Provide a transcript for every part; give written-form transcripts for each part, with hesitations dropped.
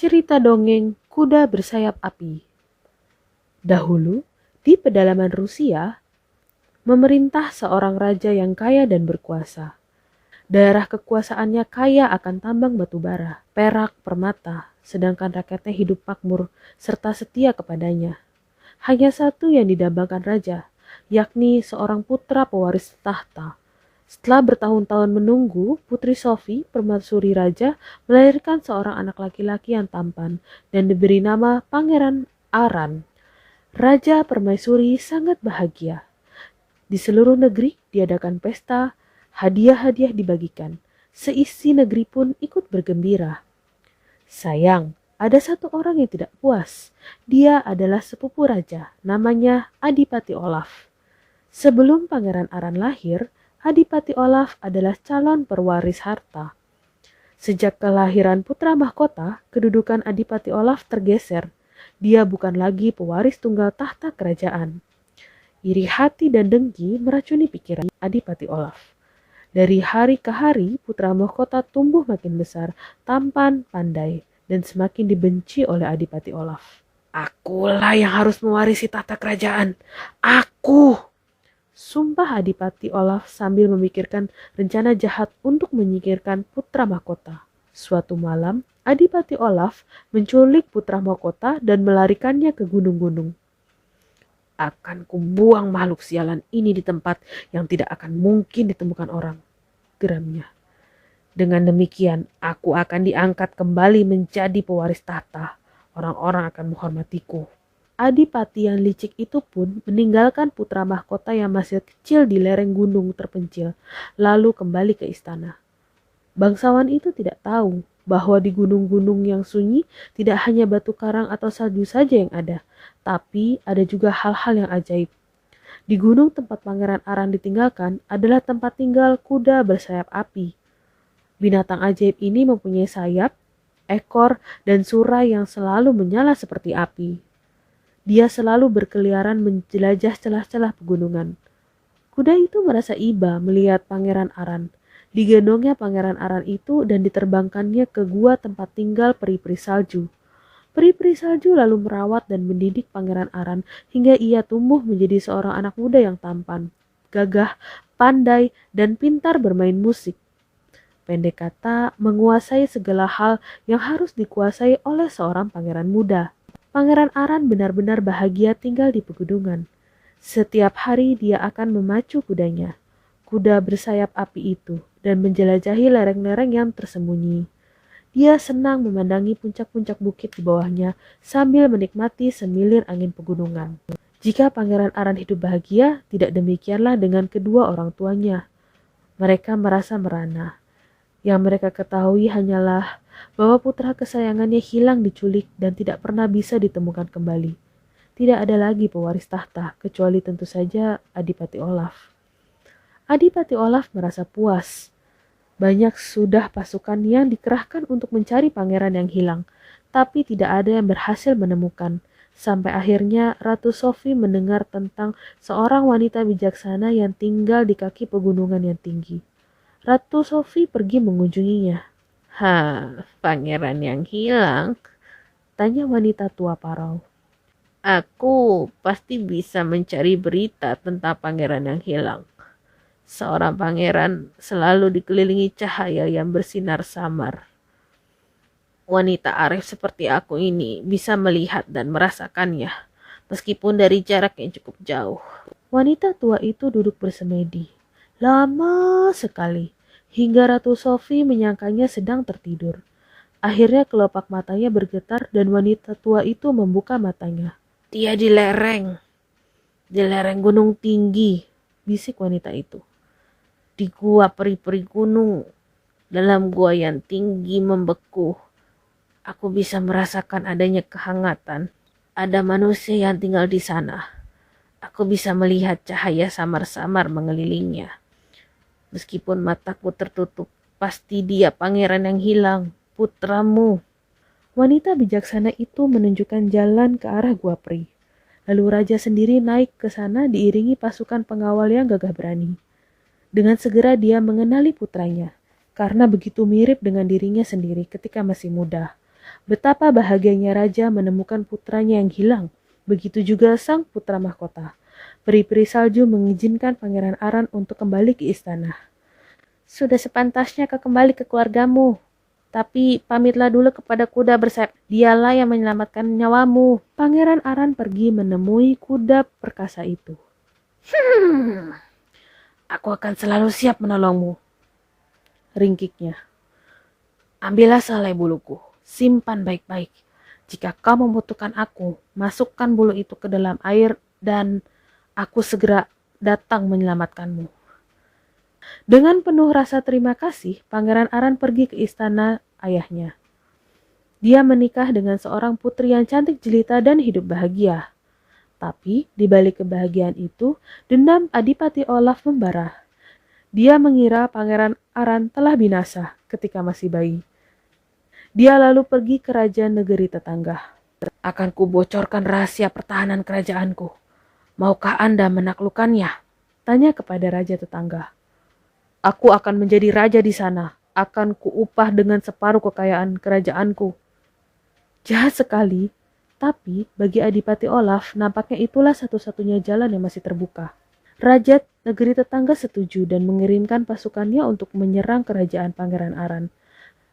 Cerita dongeng kuda bersayap api. Dahulu, di pedalaman Rusia, memerintah seorang raja yang kaya dan berkuasa. Daerah kekuasaannya kaya akan tambang batu bara, perak, permata, sedangkan rakyatnya hidup makmur serta setia kepadanya. Hanya satu yang didambakan raja, yakni seorang putra pewaris tahta. Setelah bertahun-tahun menunggu, Putri Sophie, permaisuri raja, melahirkan seorang anak laki-laki yang tampan dan diberi nama Pangeran Aran. Raja permaisuri sangat bahagia. Di seluruh negeri diadakan pesta, hadiah-hadiah dibagikan. Seisi negeri pun ikut bergembira. Sayang, ada satu orang yang tidak puas. Dia adalah sepupu raja, namanya Adipati Olaf. Sebelum Pangeran Aran lahir, Adipati Olaf adalah calon perwaris harta. Sejak kelahiran putra mahkota, kedudukan Adipati Olaf tergeser. Dia bukan lagi pewaris tunggal tahta kerajaan. Iri hati dan dengki meracuni pikiran Adipati Olaf. Dari hari ke hari, putra mahkota tumbuh makin besar, tampan, pandai, dan semakin dibenci oleh Adipati Olaf. Akulah yang harus mewarisi tahta kerajaan. Aku! Sumpah Adipati Olaf sambil memikirkan rencana jahat untuk menyingkirkan putra mahkota. Suatu malam, Adipati Olaf menculik putra mahkota dan melarikannya ke gunung-gunung. Akan kubuang makhluk sialan ini di tempat yang tidak akan mungkin ditemukan orang, geramnya. Dengan demikian, aku akan diangkat kembali menjadi pewaris tahta. Orang-orang akan menghormatiku. Adipati yang licik itu pun meninggalkan putra mahkota yang masih kecil di lereng gunung terpencil, lalu kembali ke istana. Bangsawan itu tidak tahu bahwa di gunung-gunung yang sunyi tidak hanya batu karang atau salju saja yang ada, tapi ada juga hal-hal yang ajaib. Di gunung tempat Pangeran Aran ditinggalkan adalah tempat tinggal kuda bersayap api. Binatang ajaib ini mempunyai sayap, ekor, dan surai yang selalu menyala seperti api. Dia selalu berkeliaran menjelajah celah-celah pegunungan. Kuda itu merasa iba melihat Pangeran Aran. Digendongnya Pangeran Aran itu dan diterbangkannya ke gua tempat tinggal peri-peri salju. Peri-peri salju lalu merawat dan mendidik Pangeran Aran hingga ia tumbuh menjadi seorang anak muda yang tampan, gagah, pandai, dan pintar bermain musik. Pendek kata, menguasai segala hal yang harus dikuasai oleh seorang pangeran muda. Pangeran Aran benar-benar bahagia tinggal di pegunungan. Setiap hari dia akan memacu kudanya, kuda bersayap api itu, dan menjelajahi lereng-lereng yang tersembunyi. Dia senang memandangi puncak-puncak bukit di bawahnya sambil menikmati semilir angin pegunungan. Jika Pangeran Aran hidup bahagia, tidak demikianlah dengan kedua orang tuanya. Mereka merasa merana. Yang mereka ketahui hanyalah bahwa putra kesayangannya hilang diculik dan tidak pernah bisa ditemukan kembali. Tidak ada lagi pewaris tahta kecuali tentu saja Adipati Olaf. Adipati Olaf merasa puas. Banyak sudah pasukan yang dikerahkan untuk mencari pangeran yang hilang, tapi tidak ada yang berhasil menemukan. Sampai akhirnya Ratu Sophie mendengar tentang seorang wanita bijaksana yang tinggal di kaki pegunungan yang tinggi. Ratu Sophie pergi mengunjunginya. Pangeran yang hilang? Tanya wanita tua parau. Aku pasti bisa mencari berita tentang pangeran yang hilang. Seorang pangeran selalu dikelilingi cahaya yang bersinar samar. Wanita arif seperti aku ini bisa melihat dan merasakannya, meskipun dari jarak yang cukup jauh. Wanita tua itu duduk bersemedi. Lama sekali, hingga Ratu Sophie menyangkanya sedang tertidur. Akhirnya kelopak matanya bergetar dan wanita tua itu membuka matanya. Dia di lereng gunung tinggi, bisik wanita itu. Di gua peri-peri gunung, dalam gua yang tinggi membeku, aku bisa merasakan adanya kehangatan. Ada manusia yang tinggal di sana. Aku bisa melihat cahaya samar-samar mengelilingnya. Meskipun mataku tertutup, pasti dia pangeran yang hilang, putramu. Wanita bijaksana itu menunjukkan jalan ke arah gua peri. Lalu raja sendiri naik ke sana diiringi pasukan pengawal yang gagah berani. Dengan segera dia mengenali putranya, karena begitu mirip dengan dirinya sendiri ketika masih muda. Betapa bahagianya raja menemukan putranya yang hilang. Begitu juga sang putra mahkota. Peri-peri salju mengizinkan Pangeran Aran untuk kembali ke istana. Sudah sepantasnya kau kembali ke keluargamu. Tapi pamitlah dulu kepada kuda bersayap. Dialah yang menyelamatkan nyawamu. Pangeran Aran pergi menemui kuda perkasa itu. Aku akan selalu siap menolongmu, ringkiknya. Ambillah selai buluku, simpan baik-baik. Jika kau membutuhkan aku, masukkan bulu itu ke dalam air dan aku segera datang menyelamatkanmu. Dengan penuh rasa terima kasih, Pangeran Aran pergi ke istana ayahnya. Dia menikah dengan seorang putri yang cantik jelita dan hidup bahagia. Tapi di balik kebahagiaan itu, dendam Adipati Olaf membara. Dia mengira Pangeran Aran telah binasa ketika masih bayi. Dia lalu pergi ke raja negeri tetangga. Akan kubocorkan rahasia pertahanan kerajaanku. Maukah Anda menaklukkannya? Tanya kepada raja tetangga. Aku akan menjadi raja di sana. Akan kuupah dengan separuh kekayaan kerajaanku. Jahat sekali, tapi bagi Adipati Olaf, nampaknya itulah satu-satunya jalan yang masih terbuka. Raja negeri tetangga setuju dan mengirimkan pasukannya untuk menyerang kerajaan Pangeran Aran.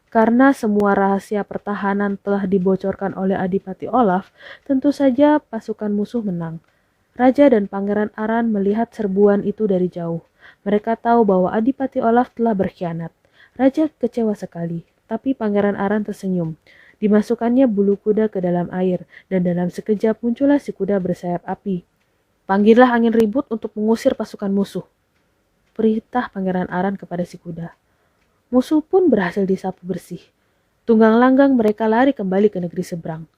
Karena semua rahasia pertahanan telah dibocorkan oleh Adipati Olaf, tentu saja pasukan musuh menang. Raja dan Pangeran Aran melihat serbuan itu dari jauh. Mereka tahu bahwa Adipati Olaf telah berkhianat. Raja kecewa sekali, tapi Pangeran Aran tersenyum. Dimasukkannya bulu kuda ke dalam air, dan dalam sekejap muncullah si kuda bersayap api. Panggillah angin ribut untuk mengusir pasukan musuh. Perintah Pangeran Aran kepada si kuda. Musuh pun berhasil disapu bersih. Tunggang langgang mereka lari kembali ke negeri seberang.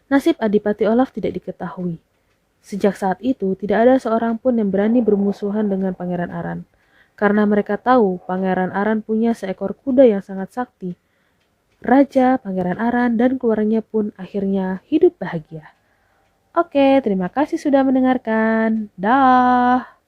Nasib Adipati Olaf tidak diketahui. Sejak saat itu, tidak ada seorang pun yang berani bermusuhan dengan Pangeran Aran. Karena mereka tahu Pangeran Aran punya seekor kuda yang sangat sakti. Raja, Pangeran Aran, dan keluarganya pun akhirnya hidup bahagia. Oke, terima kasih sudah mendengarkan. Dah.